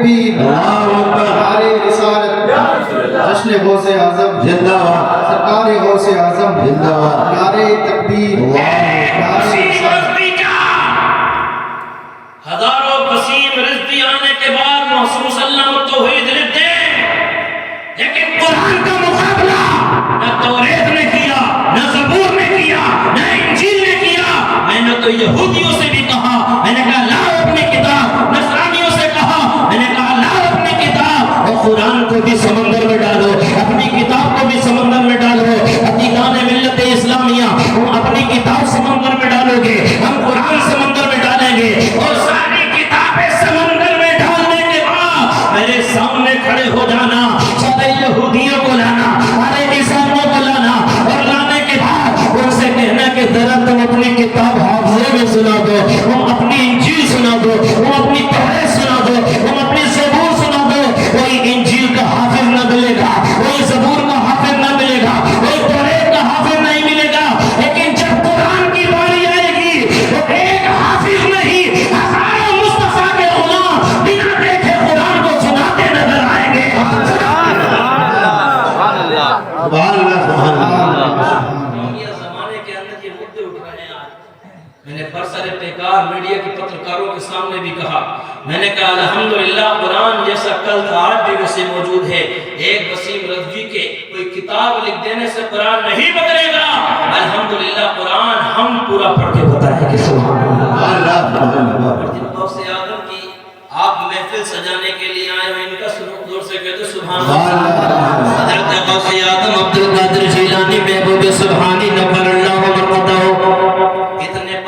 تکبیر، نعرہ رسالت، جشن غوث اعظم زندہ باد، سرکار غوث اعظم، زندہ باد، نعرہ تکبیر، نعرہ رسالت۔ ہزاروں قسیم رزقی آنے کے بعد محسوس صلی اللہ علیہ وسلم توحید لکھتے ہیں، لیکن قرآن کا مقابلہ نہ توریت نے کیا، نہ زبور نے کیا، نہ انجیل نے کیا۔ میں نے تو یہودیوں سے بھی کہا، میں نے کہا لاؤ اپنی کتاب، نصرانیوں سے کہا، میں نے کہا لاؤ اپنی کتاب، اور قرآن کو بھی سمندر میں ڈالو، اپنی کتاب کو بھی سمندر میں ڈالو، عقیدان ملت اسلامیہ، تم اپنی کتاب سمندر میں ڈالو گے، ہم قرآن سمندر میں ڈالیں گے، اور ساری کتابیں سمندر میں ڈالنے کے بعد میرے سامنے کھڑے ہو جانا، سارے یہودیوں کو لانا، سارے عیسائیوں کو لانا، اور لانے کے بعد ان سے کہنا کہ ذرا تم اپنی کتاب حافظے میں سنا دو، تم اپنی انجیل سنا دو، تم اپنی توریت سنا دو، تم اپنی زبور سنا دو۔ کوئی انجیل کا حافظ نہ ملے گا، کوئی زبور کا حافظ نہ ملے گا، کوئی توریت کا حافظ نہیں ملے گا، لیکن جب قرآن کی باری آئے گی تو ایک حافظ نہیں، ہزاروں مصطفیٰ کے غلام بنا دیکھے قرآن کو سناتے نظر آئیں گے۔ سبحان اللہ، سبحان اللہ۔ یہ زمانے کے اندر یہ مدعے اٹھ رہے ہیں آج۔ میں نے برسر پیکار میڈیا کے پترکاروں کے سامنے بھی کہا، میں نے کہا الحمدللہ قرآن جیسا کل تھا آج بھی ویسے موجود ہے۔ ایک وسیم رضوی کے کوئی کتاب لکھ دینے سے قرآن نہیں بدلے گا، الحمدللہ قرآن ہم پورا پڑھ کے بتائیں گے۔ سبحان اللہ۔ اور جن غوث اعظم کی آپ محفل سجانے کے لیے آئے ہیں، ان کا سلوک زور سے کہتے سبحان اللہ۔ حضرت غوث اعظم عبد القادر جیلانی محبوب سبحانی نور اللہ مرقدہ اتنے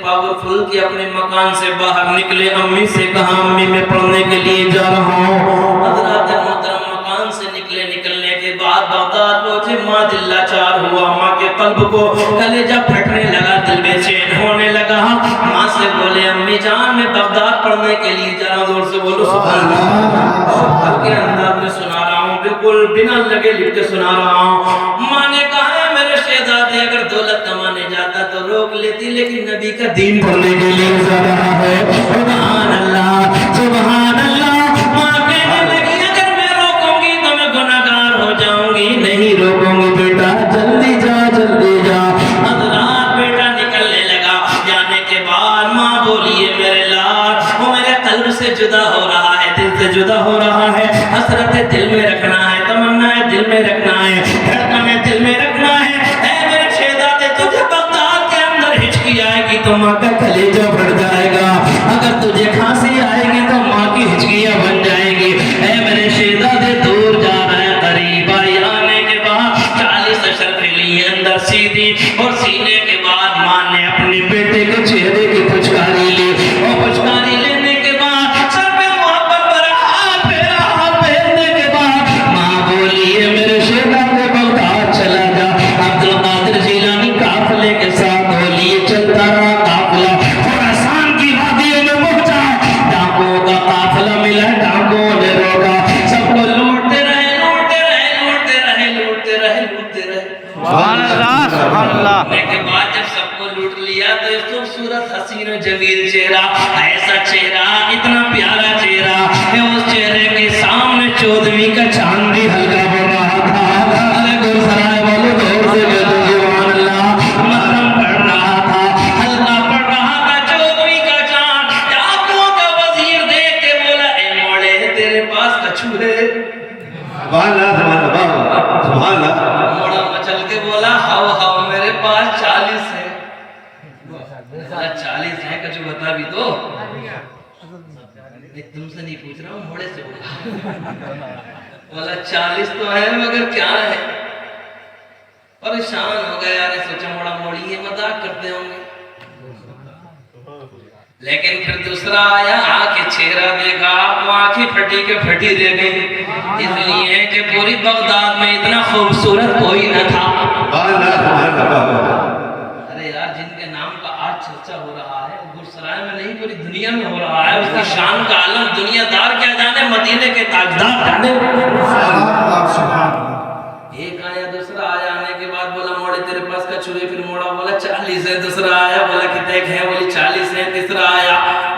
پاورفل کہ اپنے مکان سے باہر نکلے، امی سے کہا امی میں پڑھنے کے لیے جا رہا ہوں۔ حضرت محترم مکان سے نکلنے کے بعد بغداد پہنچے، ماں دل لاچار ہوا، ماں کے قلب کو کلیجہ پھٹنے لگا، دل بے چین ہونے لگا۔ ماں سے بولے امی جان میں بغداد پڑھنے کے لیے جا رہا ہوں، زور سے بولو سبحان اللہ۔ ہلکے انداز میں سنا رہا ہوں، بالکل بنا لگے لکھتے سنا رہا ہوں۔ ماں نے کہا ہے میرے شہزادے اگر دولت کمانے جاتا تو روک لیتی، لیکن نبی کا دین پڑھنے کے لیے جا رہا ہے۔ سبحان اللہ، سبحان اللہ۔ ماں کہنے لگی اگر میں روکوں گی تو میں گناہگار ہو جاؤں گی، نہیں روکوں گی بیٹا، جلدی جا جلدی جا۔ حضرات بیٹا نکلنے لگا، جانے کے بعد ماں بولیے میرے لاڈ، وہ میرے قلب سے جدا ہو رہا ہے، دل سے جدا ہو رہا ہے، حسرت دل میں رکھنا ہے، تمنا ہے دل میں رکھنا ہے، دھڑکن ہے دل میں رکھنا ہے۔ اے میرے شہزادے تجھے بغداد کے اندر ہچکی آئے گی تو ماں کا کلیجہ پھٹ جائے گا، اگر تجھے کھانسی آئے گی تو ماں کی ہچکیاں بن جائیں گی۔ اے میرے شہزادے دور جا رہا ہے، قریب آئی آنے کے بعد 40 اشرفیں لیے اندر سیدھی، اور سینے کے بعد ماں نے اپنے بیٹے کے چہرے کی پچکاری لی، اور پچکاری لینے کے بعد سر پہ محبت پر ہاتھ پھیرنے کے بعد ماں بولی ہے میرے شہزادے بغداد چلا جا۔ عبد القادر جیلانی قافلے کے ساتھ بولیے چلتا رہا قافلہ، خراسان کی وادیوں میں پہنچا، ڈاکوؤں کا قافلہ ملا، ڈاکوؤں نے روکا، سب کو لوٹتے رہے لوٹتے رہے لوٹتے رہے لوٹتے رہے لوٹتے رہے۔ سبحان اللہ، سبحان اللہ۔ ہونے کے بعد جب سب کو لوٹ لیا تو ایک خوبصورت حسین و جمیل چہرہ، ایسا چہرہ اتنا پیارا چہرہ کہ اس چہرے کے سامنے 14ویں کا چاند بھی ہلکا ہو رہا تھا۔ ارے گلسرائے والوں دور سے کہتے سبحان اللہ، مطلب پڑھ رہا تھا، ہلکا پڑھ رہا تھا 14ویں کا چاند۔ ڈاکوؤں کا وزیر دیکھ کے بولا اے موڑے تیرے پاس کچھو ہے؟ سبحان اللہ، سبحان اللہ، سبحان اللہ۔ موڑا مچل کے بولا ہاؤ میرے پاس 40 ہے۔ 40 ہے کچھ بتا بھی دو۔ تم سے نہیں پوچھ رہا ہوں، موڑے سے بولا 40 تو ہے مگر کیا ہے؟ پریشان ہو گیا، یار سوچا موڑا موڑی ہے مذاق کرتے ہوں گے، لیکن پھر دوسرا آیا، آنکھ چہرہ دیکھا، وہ آنکھیں پھٹی کے پھٹی رہ گئی، اس لیے کہ پوری بغداد میں اتنا خوبصورت کوئی نہ تھا۔ ارے یار جن کے نام کا آج چرچا ہو رہا ہے گلسرائے میں نہیں پوری دنیا میں ہو رہا ہے، اس کی شان کا عالم دنیا دار کیا جانے، مدینے کے تاجدار جانے۔ ایک آیا دوسرا آیا، آنے کے بعد بولا موڑے تیرے پاس کچھ ہوئے، پھر موڑا بولا 40 ہے، دوسرا آیا بولا کتنے ہے، بولی 40 ہے، تیسرا آیا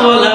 16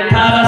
18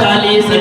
40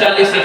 40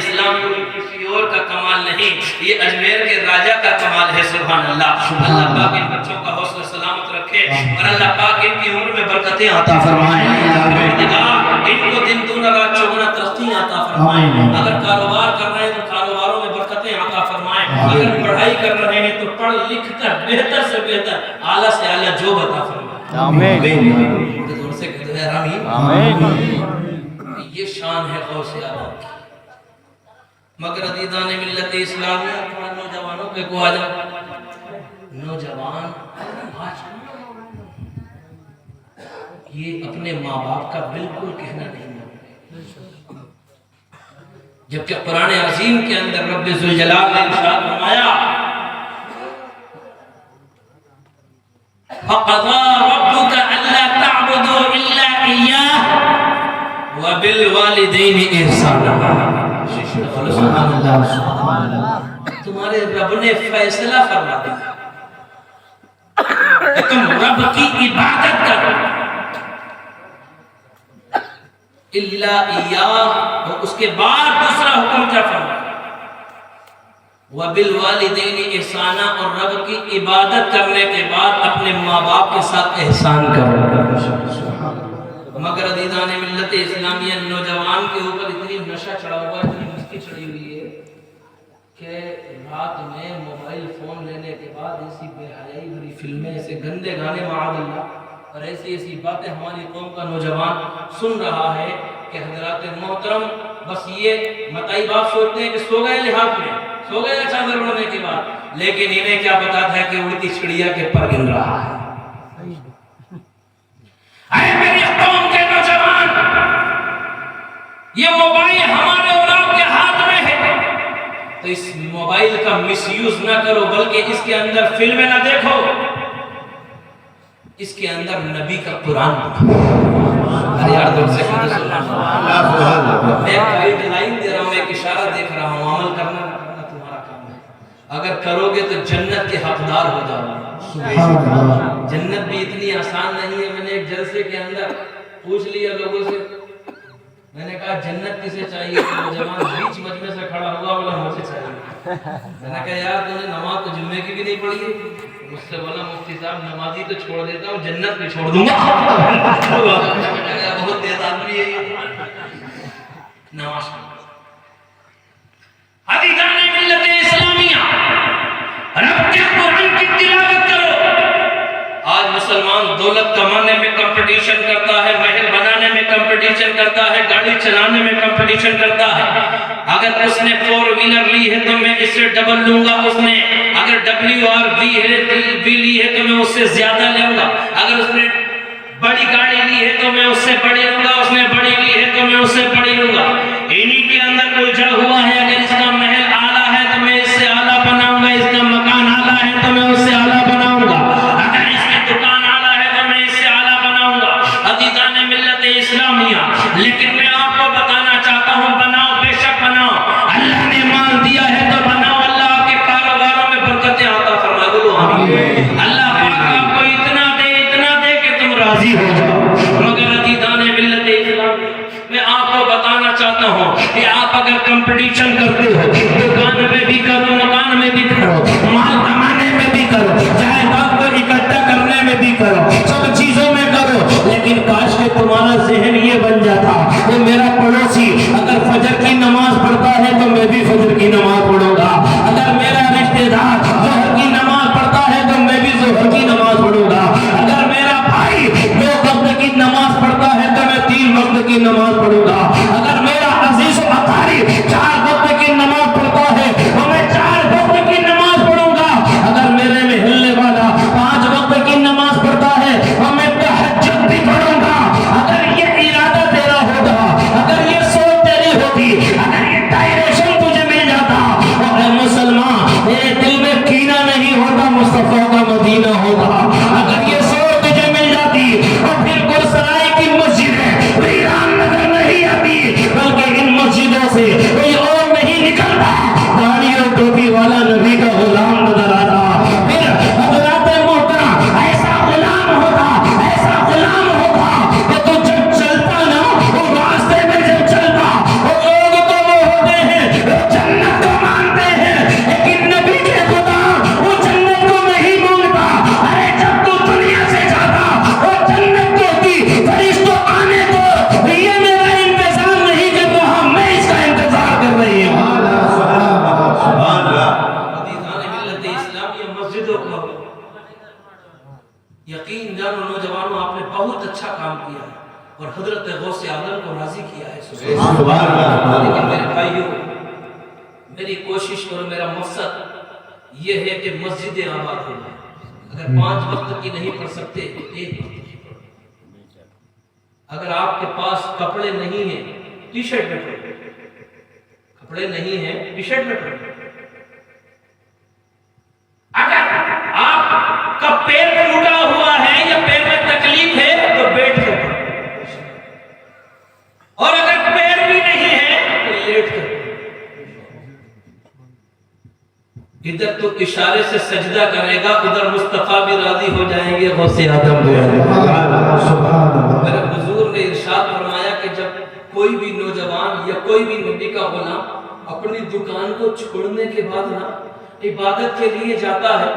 اسلامی کسی اور کا کمال نہیں، یہ اجمیر کے راجہ کا کمال ہے۔ سبحان اللہ۔ اللہ پاک ان بچوں کا حوصلہ سلامت رکھے اور اللہ پاک ان کی عمر میں برکتیں عطا فرمائے۔ ان کو دن دگنا رات چوگنا ترقی عطا فرمائے۔ اگر کاروبار کر رہے ہیں تو کاروباروں میں برکتیں عطا فرمائے۔ اگر پڑھائی کر رہے ہیں تو پڑھ لکھ کر بہتر سے بہتر اعلیٰ سے اعلیٰ جاب عطا فرمائے۔ آمین زور سے کہتے ہیں آمین۔ آمین۔ یہ شان ہے غوث اعظم۔ مگر عزیزان ملت اسلامیہ، تھوڑا نوجوانوں پہ کو آ جاؤ۔ نوجوان آج یہ اپنے ماں باپ کا بالکل کہنا نہیں مانتے، جبکہ قرآن عظیم کے اندر رب ذوالجلال نے ارشاد فرمایا فَقَضَى رَبُّكَ أَلَّا تَعْبُدُوا إِلَّا إِيَّاهُ وَبِالْوَالِدَيْنِ إِحْسَانًا۔ سبحان اللہ۔ تمہارے رب نے فیصلہ فرما دیا کہ تم رب کی عبادت کرو الا ایاہ، اور اس کے بعد دوسرا حکم کیا فرمایا؟ وَبِالْوَالِدَيْنِ احسانا، اور رب کی عبادت کرنے کے بعد اپنے ماں باپ کے ساتھ احسان کرو۔ مگر عزیزان ملت اسلامیہ، نوجوان کے اوپر اتنی نشہ چڑھا ہوا ہے، اتنی مستی چڑھی ہوئی ہے کہ رات میں موبائل فون لینے کے بعد ایسی بے حیائی بھری فلمیں، ایسے گندے گانے معاذ اللہ، اور ایسی ایسی باتیں ہماری قوم کا نوجوان سن رہا ہے کہ حضرات محترم بس یہ متائی باپ سوچتے ہیں کہ سو گئے لحاظ میں، سو گئے چادر اڑنے کے بعد، لیکن انہیں کیا پتا تھا کہ اڑتی چڑیا کے پر گن رہا ہے۔ اے میری قوم کے نوجوان، یہ موبائل ہمارے اولاد کے ہاتھ میں ہے تو اس موبائل کا مس یوز نہ کرو، بلکہ اس کے اندر فلمیں نہ دیکھو، اس کے اندر نبی کا قرآن ارے یار دور سے کہتے میں ایک گائیڈ لائن دے رہا ہوں، ایک اشارہ دیکھ رہا ہوں، عمل کرنا نہ کرنا تمہارا کام ہے۔ اگر کرو گے تو جنت کے حقدار ہو جاؤ گے۔ جنت بھی اتنی آسان نہیں ہے۔ میں نے ایک جلسے کے اندر پوچھ لیا لوگوں سے، میں نے کہا جنت کسے چاہیے؟ تو نوجوان بیچ مجمع سے کھڑا ہوا بولا مجھے چاہیے۔ میں نے کہا یار تو نے نماز تو جمعے کی بھی نہیں پڑھی ہے؟ مجھ سے بولا مفتی صاحب نمازی تو چھوڑ دیتا ہوں، جنت بھی چھوڑ دوں گا۔ بہت تیز آدمی ہے یہ۔ نماز عزیزان ملت اسلامیہ، رب کے قرآن کی تلاوت کرو۔ آج مسلمان دولت کمانے میں کمپٹیشن کرتا ہے، محل بنانے میں کمپٹیشن کرتا ہے، گاڑی چلانے میں کمپٹیشن کرتا ہے۔ اگر اس نے 4 ویلر لی ہے تو میں اس سے ڈبل لوں گا، اس نے اگر WRV لی ہے تو میں اس سے زیادہ لوں گا، اگر اس نے بڑی گاڑی لی ہے تو میں اس سے بڑی لوں گا، اس نے بڑی لی ہے تو میں اس سے بڑی لوں گا۔ انہی کے اندر الجھا ہوا ہے، اگر اس کا محل اعلیٰ ہے تو میں اس سے اعلیٰ بناؤں گا، اس کا مکان اعلیٰ ہے تو میں اس سے اعلیٰ بناؤں گا، اگر اس کی دکان اعلیٰ ہے تو میں اس سے اعلیٰ بناؤں گا۔ عزیزان ملت اسلامیہ، لیکن میں آپ کو بتانا چاہتا ہوں بناؤ، بے شک بناؤ، اللہ نے مال دیا ہے تو بناؤ، اللہ آپ کے کاروباروں میں برکتیں عطا فرمائے، بولو آمین۔ اللہ پاک آپ کو اتنا دے کہ تم راضی ہو جاؤ۔ مگر عزیزان ملت اسلامیہ، میں آپ کو بتانا چاہتا ہوں کہ آپ اگر کمپٹیشن کرتے ہو، دکان میں بھی کرو، مکان میں بھی کرو، مال کمانے میں بھی کرو، جائیداد کو اکٹھا کرنے میں بھی کرو، سب چیزوں میں کرو، لیکن کاش کہ تمہارا ذہن یہ بن جاتا وہ میرا پڑوسی اگر فجر کی نماز پڑھتا ہے تو میں بھی فجر کی نماز پڑھوں گا، اگر میرا رشتہ دار ظہر کی نماز پڑھتا ہے تو میں بھی ظہر کی نماز پڑھوں گا، اگر میرا بھائی 2 وقت کی نماز پڑھتا ہے تو میں 3 وقت کی نماز پڑھوں گا، اگر میرا عزیز و اطہاری 4 وقت کی نماز پڑھتا ہے تو میں 4 وقت کی نماز پڑھوں گا، یقین جانو نوجوانوں آپ نے بہت اچھا کام کیا ہے اور حضرت غوث اعظم کو راضی کیا ہے. سبحان اللہ. لیکن میرے بھائیوں میری کوشش اور میرا مقصد یہ ہے کہ مسجدیں آباد ہو جائیں. اگر 5 وقت کی نہیں پڑھ سکتے تو 1 وقت کی پڑھو. اگر آپ کے پاس کپڑے نہیں ہیں ٹی شرٹ میں پڑھو. کپڑے نہیں ہیں ٹی شرٹ میں پڑھو. اگر آپ کا پیر ٹوٹا ہوا ہے یا پیر میں تکلیف ہے تو بیٹھ کر پڑھو. اور اگر پیر بھی نہیں ہے تو لیٹ کر پڑھو. ادھر تو اشارے سے سجدہ کرے گا ادھر مصطفیٰ بھی راضی ہو جائیں گے. غوث اعظم میرے حضور نے ارشاد فرمایا کہ جب کوئی بھی نوجوان یا کوئی بھی نبی کا غلام اپنی دکان کو چھوڑنے کے بعد نا عبادت کے لیے جاتا ہے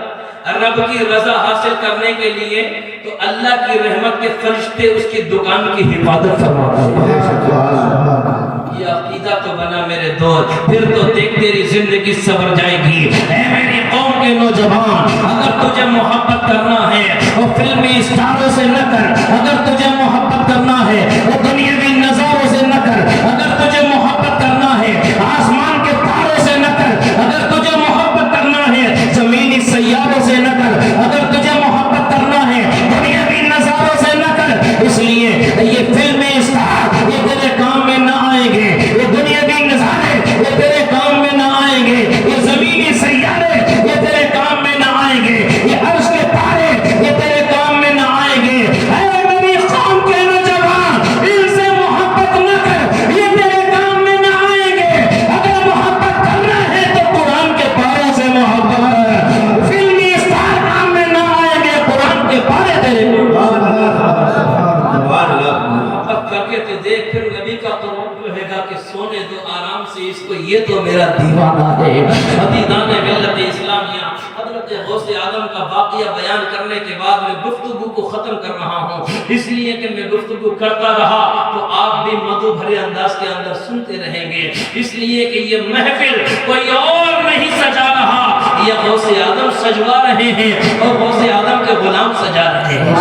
رب کی رضا حاصل کرنے کے لیے تو اللہ کی رحمت کے فرشتے اس کی دکان کی حفاظت فرماتے ہیں. یہ عقیدہ تو بنا میرے دوست. پھر تو دیکھ تیری زندگی سنور جائے گی. اے میری قوم کے نوجوان اگر تجھے محبت کرنا ہے وہ فلمی اسٹاروں سے نہ کر. اگر تجھے محبت کرنا ہے وہ دنیاوی نظاروں سے نہ کر. اگر تجھے محبت کرنا ہے آسمان کے تاروں سے نہ کر. اگر تجھے محبت کرنا ہے زمینی سیاروں سے نہ کر. اگر تجھے محبت کرنا ہے دنیاوی نظاروں سے نہ کر. اس لیے یہ فلمی اسٹار یہ تیرے کام میں نہ آئیں گے. یہ دنیاوی نظارے یہ تیرے کام میں نہ آئیں گے. یہ زمینی سیارے یہ تیرے کام میں نہ آئیں گے. یہ عرش کے تارے یہ تیرے کام میں نہ آئیں گے. اے میری قوم کے نوجوان ان سے محبت نہ کر. یہ تیرے کام میں نہ آئیں گے. اگر محبت کرنا ہے تو قرآن کے پاروں سے محبت. فلمی اسٹار کام میں نہ آئیں گے. قرآن کے پارے تیرے محبت کر کے تو دیکھ. پھر نبی کا قرآن کہے گا کہ سونے دو آرام سے اس کو یہ تو میرا دیوانہ ہے. عزیزان ملت اسلامیہ حضرت غوث اعظم کا واقعہ بیان کرنے کے بعد میں گفتگو کو ختم کر رہا ہوں اس لیے کہ میں گفتگو کرتا رہا تو آپ بھی مدعو بھرے انداز کے اندر سنتے رہیں گے. اس لیے کہ یہ محفل کوئی اور نہیں سجا رہا یہ غوث اعظم سجوا رہے ہیں اور غوث اعظم کے غلام سجا رہے ہیں.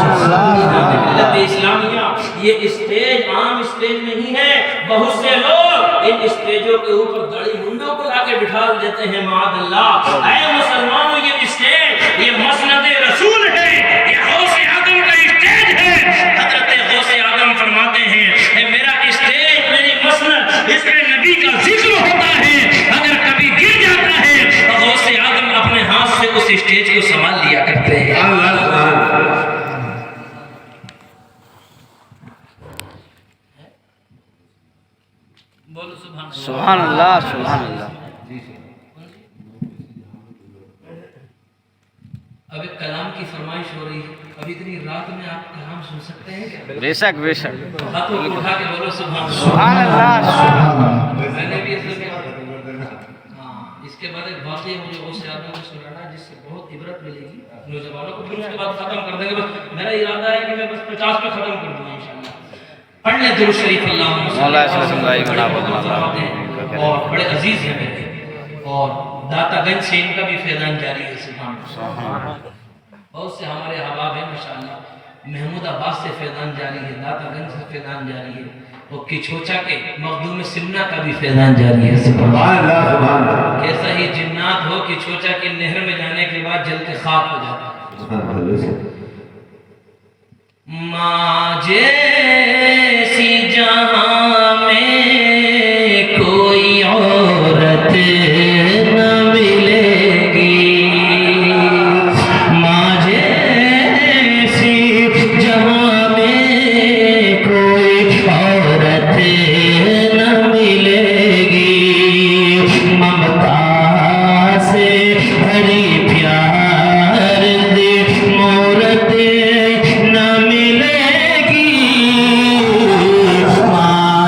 ملت اسلامیہ یہ اسٹیج عام اسٹیج نہیں ہے. بہت سے لوگ ان اسٹیجوں کے اوپر دڑی منڈوں کو لا کے بٹھا دیتے ہیں معاذ اللہ. اے مسلمانوں یہ اسٹیج یہ مسند رسول ہے. یہ غوث اعظم کا اسٹیج ہے. حضرت غوث اعظم فرماتے ہیں اے میرا اسٹیج میری مسند اس میں نبی کا ذکر ہوتا ہے. اگر کبھی گر جاتا ہے تو غوث اعظم اپنے ہاتھ سے اس اسٹیج کو سنبھال لیا کرتے ہیں. بولو سبحان اللہ. سبحان اللہ. اب ایک کلام کی فرمائش ہو رہی ہے. اب اتنی رات میں آپ کلام سن سکتے ہیں کیا؟ بے شک بے شک. ہاتھوں کو اٹھا کے بولو سبحان سبحان اللہ. میں نے بھی اس کے بعد ایک واقعہ مجھے غوث اعظم کو سنانا جس سے بہت عبرت ملے گی نوجوانوں کو. پھر اس کے بعد ختم کر دیں گے. بس میرا ارادہ ہے کہ میں بس 50 پہ ختم کر دوں انشاءاللہ. پڑھ لیں درود شریف اللہم صلی اللہ. اور بڑے عزیز ہیں میرے اور داتا گنج سے ان کا بھی فیضان جاری ہے. سبحان اللہ. بہت سے ہمارے احباب ہیں ماشاءاللہ. محمود آباد سے فیضان جاری ہے. داتا گنج سے فیضان جاری ہے. اور کچھوچا کے مخدوم سمنا کا بھی فیضان جاری ہے. سبحان اللہ. سبحان اللہ. کیسا ہی جنات ہو کچھوچا کی نہر میں جانے کے بعد جل کے خاک ہو جاتا ہے. ماں جیسی جہاں میں کوئی عورت نہ ملے گی. ماں جیسی جہاں میں کوئی عورت نہ ملے گی. ممتا سے بھری پیار دے مورت نہ ملے گی. ماں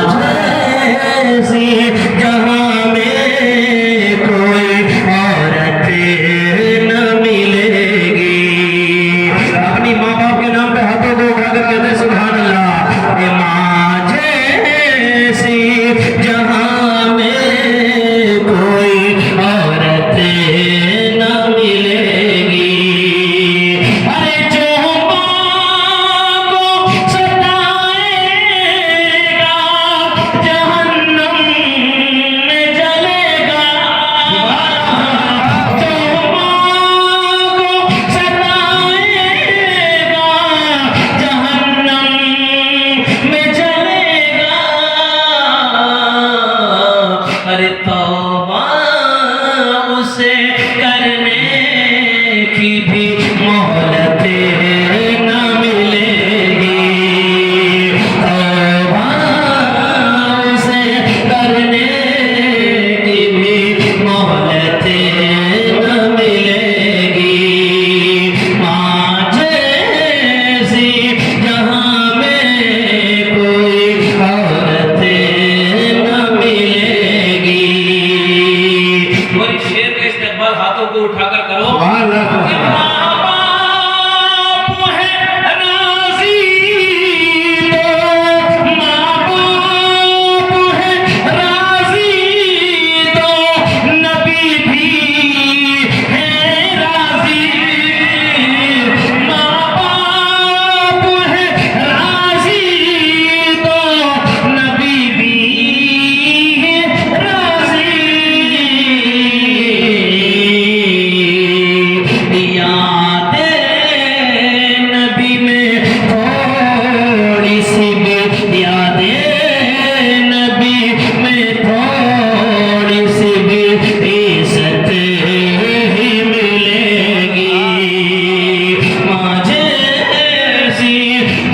ماں جیسی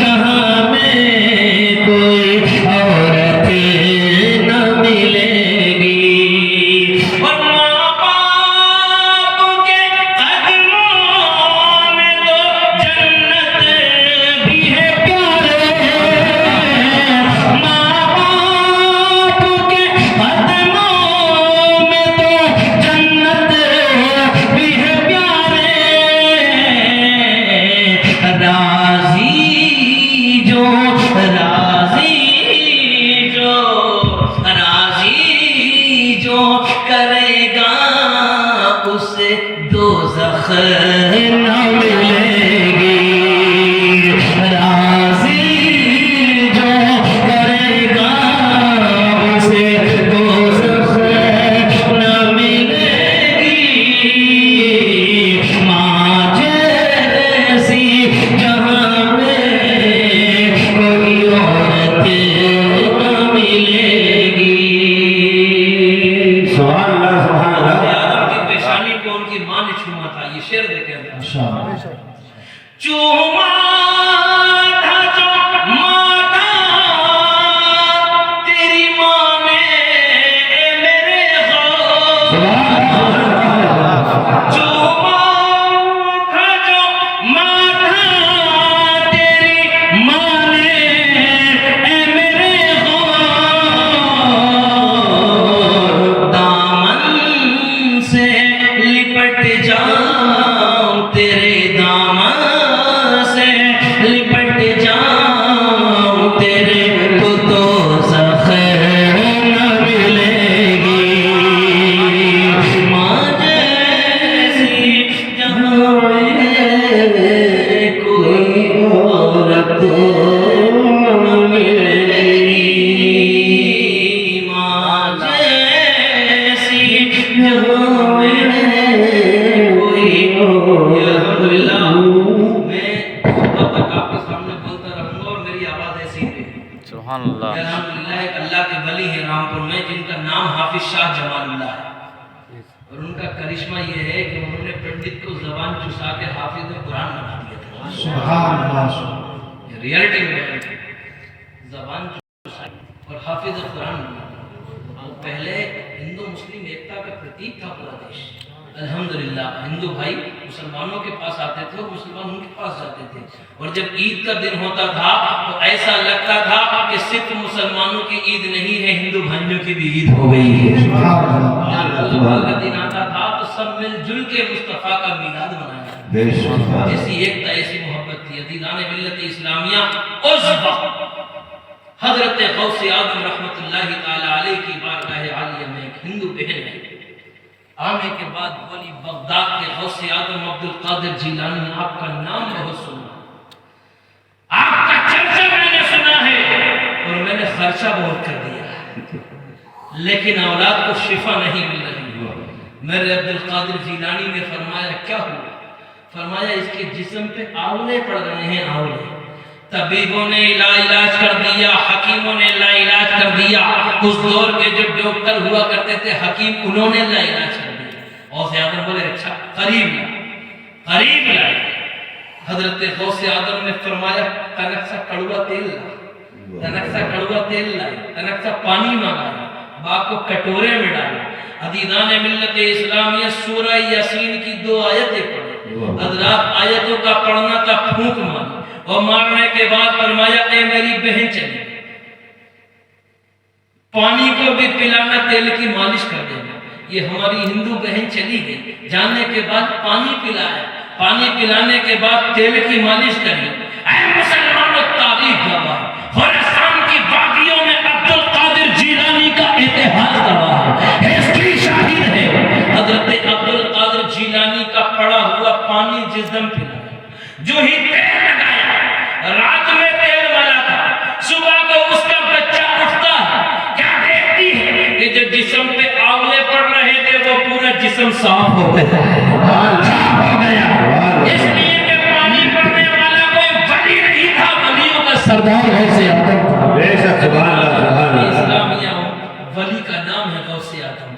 جہاں میں کوئی عورت نہ ملے گی اور ماں باپ کے قدموں میں تو جنت بھی ہے پیارے ماں باپ کے قدموں میں تو جنت بھی ہے پیارے راضی جو کرے گا اسے دوزخ نہ ملے گی راضی جو کرے گا اسے دوزخ نہ ملے گی ماں جیسی جہاں میں کوئی عورت نہ ملے گی سبحان اللہ سبحان اللہ آدم کی پیشانی کو ان کی ماں نے چھوما تھا یہ شعر دیکھیں اندر چوما تھا جو ماتھا تیری ماں نے اے میرے غور چوما تھا جو ماتھا تیری ماں نے اے میرے غور دامن سے لپٹ جاؤں تیرے دامن سے لپٹ جاؤں تیرے کو دوزخ نہ ملے گی ماں جیسی جہاں میں کوئی عورت نہ ملے گی ماں جیسی جہاں میں کوئی الحمدللہ میں اب تک آپ کے سامنے بولتا رہوں گا اور میری آواز ایسی رہے سبحان اللہ الحمدللہ ایک اللہ کے ولی ہیں رامپور میں جن کا نام حافظ شاہ جمال اللہ ہے اور ان کا کرشمہ یہ ہے کہ انہوں نے پنڈت کو زبان چسا کے حافظ قرآن بنا دیا تھا سبحان اللہ یہ ریئلٹی میں زبان چسا اور حافظ قرآن بنا دیا اور پہلے ہندو مسلم ایکتا کا پرتیک تھا پورا دیش الحمدللہ ہندو بھائی مسلمانوں کے پاس آتے تھے اور مسلمان ان کے پاس جاتے تھے اور جب عید کا دن ہوتا تھا تو ایسا لگتا تھا کہ صرف مسلمانوں کی عید نہیں ہے ہندو بھائیوں کی بھی عید ہو گئی ہے سبحان اللہ جب کا دن آتا تھا تو سب مل جل کے مصطفیٰ کا میلاد منایا بے شک ایسی ایکتا ایسی محبت تھی عزیزان ملت اسلامیہ اس وقت حضرت غوث اعظم رحمت اللہ تعالی علیہ کی بارگاہ عالیہ میں ایک ہندو بہن ہے آنے کے بعد ولی بغداد کے غوث اعظم عبد القادر جیلانی نے آپ کا نام بہت سنا آپ کا چرچا میں نے سنا ہے اور میں نے خرچہ بہت کر دیا لیکن اولاد کو شفا نہیں مل رہی میرے عبد القادر جیلانی نے فرمایا کیا ہوا فرمایا اس کے جسم پہ آولے پڑ رہے ہیں آولے طبیبوں نے علاج کر دیا حکیموں نے علاج کر دیا اس دور کے جو ڈاکٹر ہوا کرتے تھے حکیم انہوں نے علاج کر دیا غوث اعظم بولے اچھا قریب لائے حضرت غوث اعظم نے فرمایا تنک سا کڑوا تیل لائے تنک سا پانی منگایا باپ کو کٹورے میں ڈالا عزیزان ملت اسلامیہ سورہ یاسین کی 2 آیتیں پڑھیں حضرات آیتوں کا پڑھنا تھا پھونک مارنا اور مارنے کے بعد فرمایا اے میری بہن چلی پانی کو بھی پلانا تیل کی مالش کر دینا یہ ہماری ہندو بہن چلی گئی جانے کے بعد پانی پلایا پانی پلانے کے بعد تیل کی مالش کری اے مسلمانوں تاریخ گواہ خراسان کی وادیوں میں عبد القادر جیلانی کا اتحاد گواہ ہے ہسٹری شاہد ہے حضرت عبد القادر جیلانی کا پڑا ہوا پانی جسم پلایا جو ہی تیل لگایا رات میں تیل ملا تھا صبح کو اس کا بچہ اٹھتا ہے کیا دیکھتی ہے کہ جو جسم پہ آولے پڑ رہے تھے وہ پورا جسم صاف ہو گیا اس لیے کہ پانی پڑنے والا کوئی ولی نہیں تھا ولیوں کا سردار غوث اعظم بے شک سبحان اللہ سبحان اللہ اسلامیہ ولی کا نام ہے غوث اعظم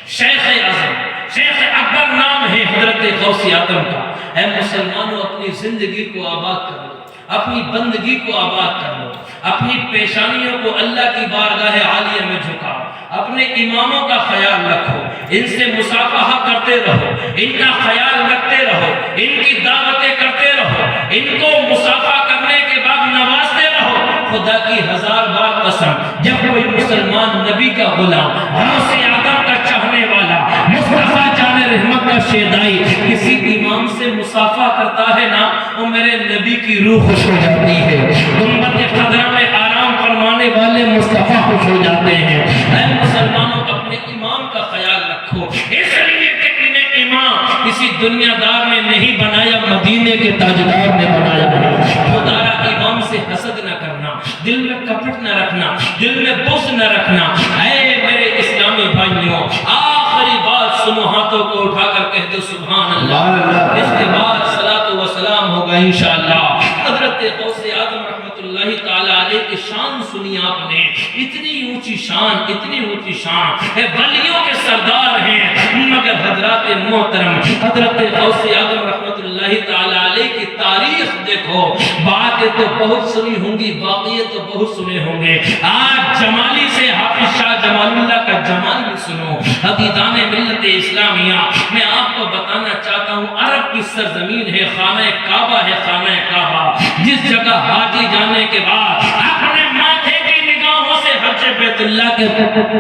شیخ اعظم شیخ اکبر نام ہے حضرت غوث غوث اعظم کا، اے مسلمانوں اپنی زندگی کو آباد کر لو، اپنی بندگی کو آباد کر لو، اپنی پیشانیوں کو اللہ کی بارگاہ عالیہ میں جھکاؤ، اپنے اماموں کا خیال رکھو، ان سے مصافحہ کرتے رہو، ان کا خیال رکھتے رہو، ان کی دعوتیں کرتے رہو، ان کو مصافحہ کرنے کے بعد نوازتے رہو۔ خدا کی 1000 بار قسم، جب کوئی مسلمان نبی کا غلام، غوث اعظم کا چاہنے والا، مصطفیٰ جان رحمت کا شیدائی کسی امام سے مصافحہ کرتا ہے نا، وہ میرے نبی کی روح خوش ہو جاتی ہے، گنبد خضرا میں آرام فرمانے والے مصطفیٰ خوش ہو جاتے ہیں۔ اے مسلمانوں اپنے امام کا خیال رکھو، اس لیے کہ انہیں امام کسی دنیا دار نے نہیں بنایا، مدینے کے تاجدار نے بنایا ہے۔ خدارا امام سے حسد نہ کرنا، دل میں کپٹ نہ رکھنا، دل میں بغض نہ رکھنا۔ اے میرے اسلامی بھائیوں، آخری بات سنو، ہاتھوں کو اٹھا کر کہہ دو سبحان اللہ، اس کے بعد صلاۃ و سلام ہوگا انشاءاللہ۔ حضرت غوث اعظم رحمۃ اللہ تعالی علیہ کی شان سنی آپ نے، اتنی اونچی شان، اتنی اونچی شان ہے، ولیوں کے سردار ہیں، مگر حضرات محترم حضرت غوث اعظم رحمۃ اللہ تعالی علیہ کی تاریخ دیکھو، باتیں تو بہت سنی ہوں گی، واقعے تو بہت سنے ہوں گے۔ آج جمالی سے حافظ شاہ جمال اللہ کا جمال بھی سنو۔ عزیزان ملت اسلامیہ، میں آپ کو بتانا چاہتا ہوں، عرب کی سرزمین ہے، خانہ کعبہ ہے، خانہ کعبہ، جس جگہ حاجی جانے کے بعد اپنے ماتھے کی نگاہوں سے حج بیت اللہ کے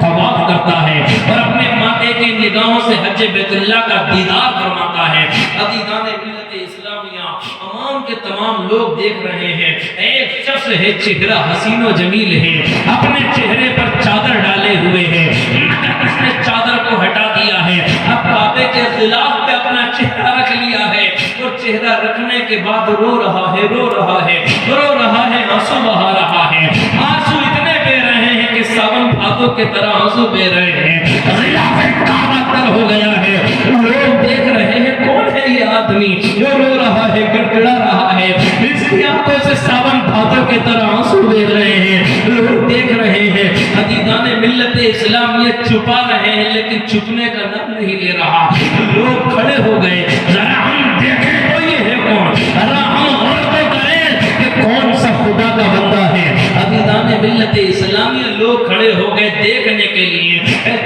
طواف کرتا ہے اور اپنے ماتھے کی نگاہوں سے حج بیت اللہ کا دیدار فرماتا ہے۔ عزیزان ملت اسلامیہ، تمام کے تمام لوگ دیکھ رہے ہیں، ایک شخص ہے، چہرہ حسین و جمیل ہے، اپنے چہرے پر چادر ڈالے ہوئے ہے، مگر اس نے چادر کو ہٹا دیا ہے، اب کعبے کے غلاف پہ اپنا چہرہ رکھ لیا ہے، اور چہرہ رکھنے کے بعد رو رہا ہے، رو رہا ہے، رو رہا ہے، آنسو بہا رہا ہے، آنسو اتنے بہ رہے ہیں کہ ساون بھادوں کی طرح آنسو بہ رہے ہیں، غلاف کعبہ تر ہو گیا ہے، لوگ دیکھ رہے ہیں کون ہے یہ آدمی جو رو رہا ہے، گڑگڑا رہا ہے، اس کی آنکھوں سے ساون بھادوں کی طرح آنسو بہ رہے ہیں، لوگ دیکھ رہے ہیں۔ عزیزان ملت اسلامیہ چھپا رہے ہیں، لیکن چھپنے کا نام نہیں لے رہا، لوگ کھڑے ہو گئے، ذرا ہم دیکھیں تو یہ ہے کون، ذرا ہم غور تو کریں کہ کون سا خدا کا بندہ ہے۔ عزیزان ملت اسلامیہ، لوگ کھڑے ہو گئے دیکھنے کے لیے،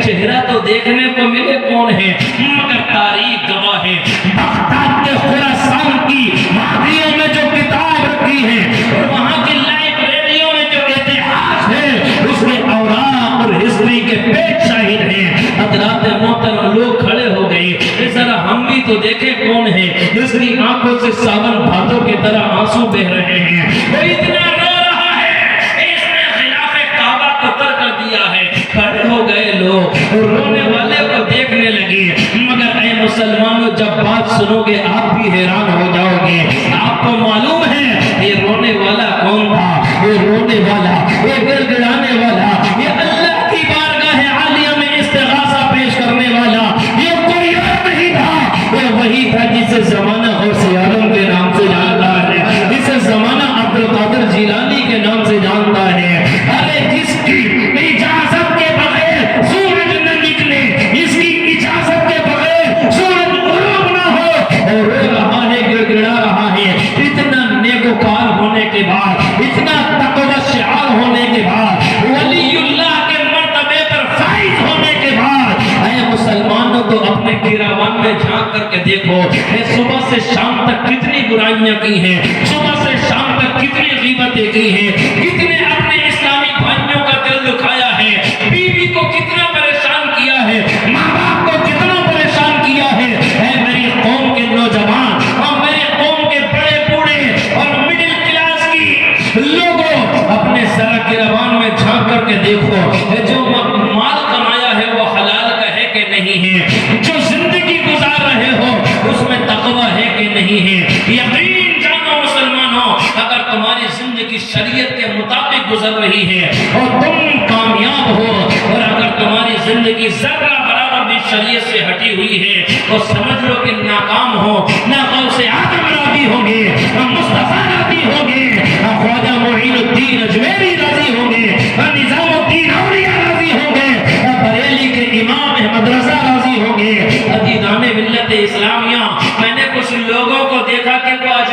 چہرہ تو دیکھنے کو ملے کون ہے، مگر تاریخ گواہ ہے، بغداد کے خراسان کی وادیوں میں جو کتاب رکھی ہے اور وہاں کی لائبریریوں میں جو اتہاس ہے، اس میں اوراق اور ہسٹری کے پیج شاہد ہیں۔ حضرات محترم، لوگ کھڑے ہو گئے، ذرا ہم بھی تو دیکھیں کون ہے، جس کی آنکھوں سے ساون بھادوں کی طرح آنسو بہ رہے ہیں، وہ اتنا رو رہا ہے، اس نے غلاف کعبہ کو تر کر دیا ہے۔ کھڑے ہو گئے لوگ، رونے والے کو دیکھنے لگے، مگر اے مسلمانوں، جب بات سنو گے آپ بھی حیران ہو جاؤ گے۔ آپ کو معلوم ہے یہ رونے والا کون تھا؟ یہ رونے والا، یہ گڑگڑانے والا، یہ اللہ کی بارگاہ عالیہ میں استغاثہ پیش کرنے والا، یہ کوئی اور نہیں تھا، یہ وہی تھا جسے زمانہ غوث اعظم کے نام سے جانتا ہے، جسے زمانہ عبد القادر جیلانی کے نام سے جانتا ہے۔ ارے جس کی اجازت کے بغیر سورج نہ نکلے، اس کی اجازت کے بغیر سورج غروب نہ ہو، اور رو رہا ہے، گڑگڑا رہا ہے، اتنا نیکوکار ہونے کے بعد، اتنا تقوی شعار ہونے کے بعد، ولی اللہ کے مرتبے پر فائز ہونے کے بعد، اے مسلمانوں تو اپنے گراوان میں جھانک کر کے دیکھو، اے صبح سے شام تک کتنی برائیاں کی ہیں، صبح سے شام تک کتنی غیبتیں کی ہیں، کتنے اپنے اسلامی بھائیوں کا دل دکھایا ہے، بیوی کو کتنا پریشان کیا ہے، ماں باپ کو کتنا پریشان کیا ہے۔ اے میری قوم کے نوجوان اور میری قوم کے بڑے بوڑھے اور مڈل کلاس کی لوگوں، اپنے سر گراوان میں جھانک کر کے دیکھو، جو مال کمایا ہے وہ حلال کا ہے کہ نہیں ہے، جو زندگی گزار رہے ہو اس میں تقوی ہے کہ نہیں ہے۔ یقین جانو مسلمانوں، اگر تمہاری زندگی شریعت کے مطابق گزر رہی ہے اور تم کامیاب ہو، اور اگر تمہاری زندگی ذرہ برابر بھی شریعت سے ہٹی ہوئی ہے تو سمجھ لو کہ ناکام ہو، نہ غوث اعظم راضی ہوں گے، نہ مصطفیٰ راضی ہوں گے، نہ خواجہ معین الدین اجمیری راضی ہوں گے، نہ نظام الدین اولیاء راضی ہوں گے، نہ بریلی کے امام احمد رضا راضی ہوں گے۔ عزیزان ملت اسلامیہ، میں نے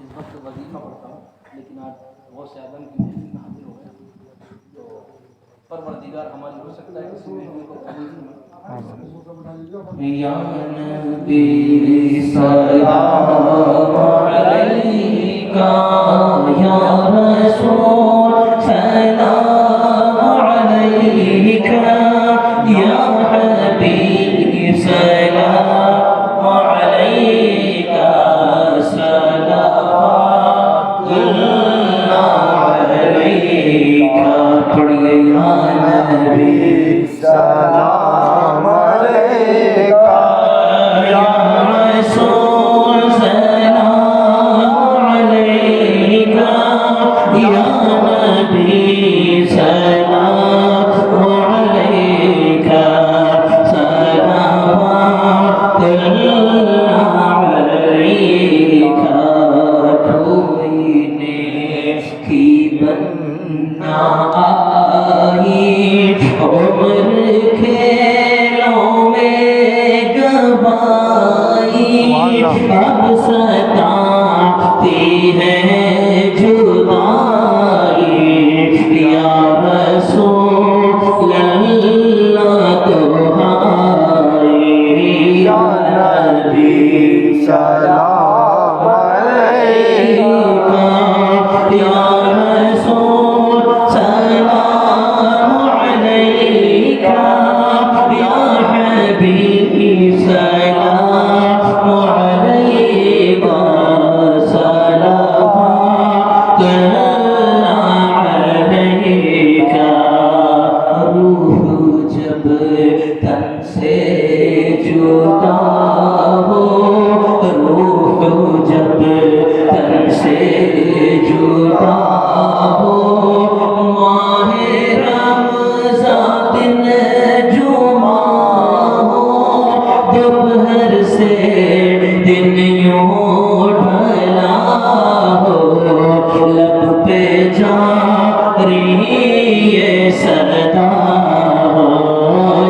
اس وقت وظیفہ پڑھتا ہوں، لیکن آج غوث اعظم کی محفل میں حاضر ہو گیا، تو پروردگار ہماری ہو سکتا ہے کسی محفل کو قبول فرمائے۔ یا نبی سلام علیکہ، یا رسول سلام علیکہ، یا حبیب سلام علیکہ، صلوات اللہ علیکہ۔ پڑھیے یا نبی سلام علیکہ، یا رسول سلام علیکہ، یا نبی سلام علیکہ، صلوات اللہ علیکہ۔ کوئی نیکی بننا آئی، عمر کھیلوں میں گوائی، اب ستاتی ہے جدائی، یا رسول اللہ تمہاری، یا نبی سلام علیکہ، یا رسول سلام علیکہ، یا حبیب سلام علیکہ، صلوات اللہ علیکہ۔ روح جب تن سے جدا ہو، روح جب تن سے جدا ہو، ماہ رمضان دن جمعہ ہو، دوپہر سے دن یوں ڈھلا ہو، لب پہ جاری یہ صدا ہو،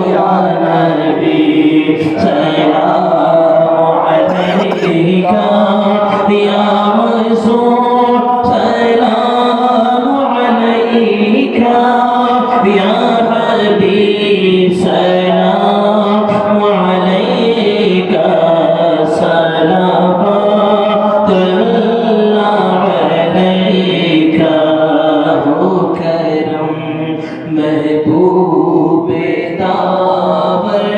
یا نبی سلام علیکہ، یا رسول سلام علیکہ، یا حبیب سلام علیکہ، صلوات اللہ علیکہ۔ ہو کرم محبوب داور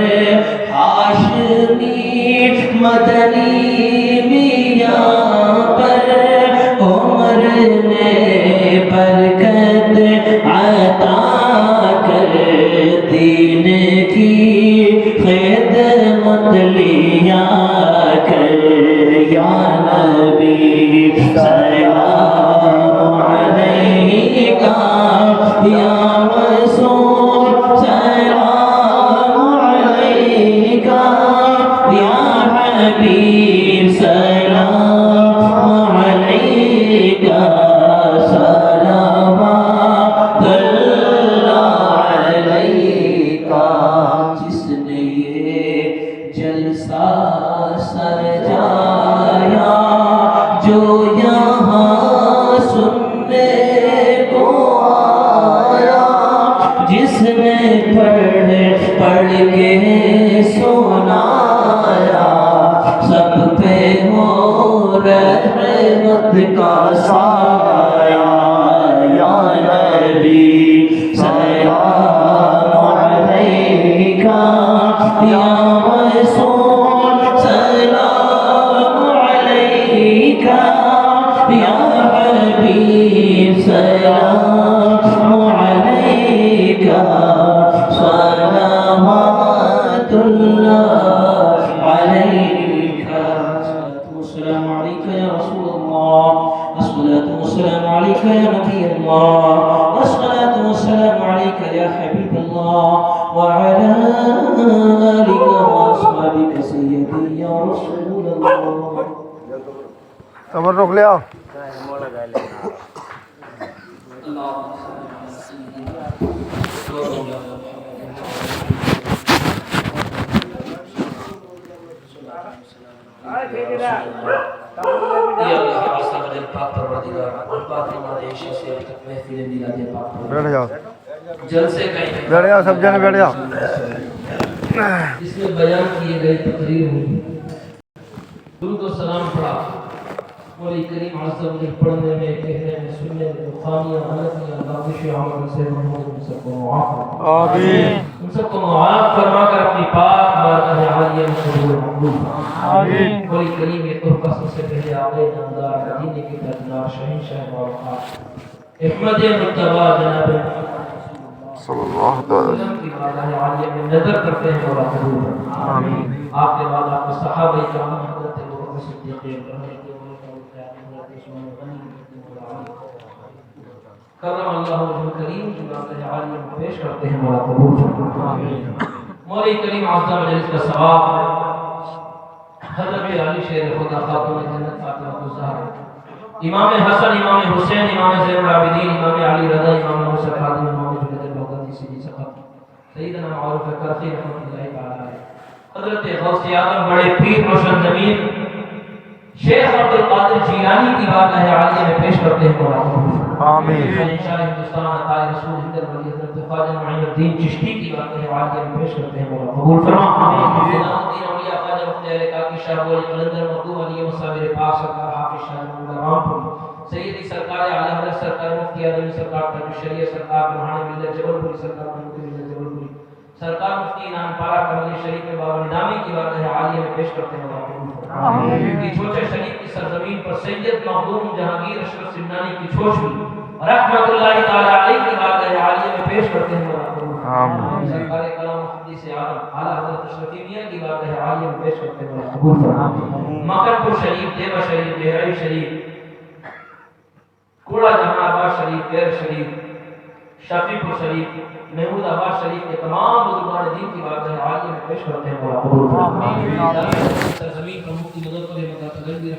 ہاشمی مدنی میاں پر، عمر نے برکت عطا کر دین کی خدمت لیا کر، یا نبی سلام علیکہ، یا رسول سلام علیکہ، یا حبیب سلام علیکہ، صلوات اللہ علیکہ۔ جس نے یہ جلسہ سجایا، جو یہاں سننے کو آیا، جس نے پڑھ کے سنایا، سب پہ ہو رحمت کا سایہ، یا نبی سلام علیکہ، یا رسول سلام علیکہ، یا حبیب سلام علیکہ، صلوات اللہ علیکہ۔ السلام علیکہ یا رسول اللہ، الصلاۃ والسلام علیکہ یا نبی اللہ، الصلاۃ والسلام علیکہ یا حبیب اللہ، وعلی آلک واصحابک سیدی یا رسول اللہ۔ تبرک لے آؤ۔ یا اللہ پاک پروردگار ان پاک نمائش سے اب تک محفل میلاد پاک بیٹھ جاؤ جلسے کا بیٹھ جاؤ سب جنے بیٹھ جاؤ اس میں بیان کیے گئے تقریر ہوئی درود و سلام پڑھا مولا کریم عز و جل پڑھنے میں کہنے میں سننے میں خانیاں غلطیاں لغزشیں عمل سے محمود ان سب کو معاف فرما آمین ان سب کو معاف فرما کر اپنی پاک بارگاہ عالیہ میں قبول مقبول آمین مولا کریم یہ تحفہ سب سے پہلے آقا نامدار مدینے کے تاجدار شہنشاہ باوقار احمد مرتضیٰ جناب صلی اللہ تعالی وسلم کی بارگاہ عالیہ میں نظر کرتے ہیں مولا قبول فرما آمین آپ کے بعد آپ کے صحابہ کرام حضرت ابوبکر صدیق کرم اللہ وجہ کریم کی بارگاہ عالیہ میں پیش کرتے ہیں مولا قبول فرما مولا کریم عز و جل کا ثواب حضرت علی شیر خدا خاتون جنت فاطمہ الزہرا امام حسن امام حسین امام زین العابدین امام علی رضا امام موسی خادم امام جنید البغدادی سیدی سقط سیدنا معروف کرخی رحمۃ اللہ تعالی علیہ حضرت غوث اعظم بڑے پیر روشن زمین شیخ عبد القادر جیلانی کی بارگاہ عالیہ میں پیش کرتے ہیں مولا قبول آمین شاہ ہندوستان عطائے رسول ہند ولی حضرت خواجہ معین الدین چشتی کی بارگاہ عالیہ میں پیش کرتے ہیں مولا قبول فرما آمین الدین اولیاء خواجہ مفتی علی کاکی شاہ ولی قلندر مخدوم علی مصابر پاک سرکار حافظ شاہ محمد رامپور سیدی سرکار اعلی حضرت سرکار مفتی اعظم سرکار تاج الشریعہ سرکار روحانی ملت جبل پوری سرکار مفتی ملت جبل پوری سرکار مفتی انعام پارا کملی شریف میں بابا نظامی کی بارگاہ عالیہ میں پیش کرتے ہیں مولا قبول فرما آمین چھوچے شریف کی سرزمین پر سید مخدوم جہانگیر اشرف سمنانی کی چھوچی رحمت اللہ تعالی علیہ کی بارگاہ عالیہ میں پیش کرتے ہیں مولا قبول آمین سرکار کلام محدث اعظم اعلی حضرت اشرفی میاں کی بارگاہ عالیہ میں پیش کرتے ہیں مولا قبول فرما مکر پور شریف دیوا شریف بہرائی شریف کوڑا جہان آباد شریف پیر شریف شافی پور شریف محمود آباد شریف کے تمام بزرگان دین کی بارگاہ عالیہ میں پیش کرتے ہیں مولا قبول فرما سرزمین پر مفتی مظفر احمد تغلبی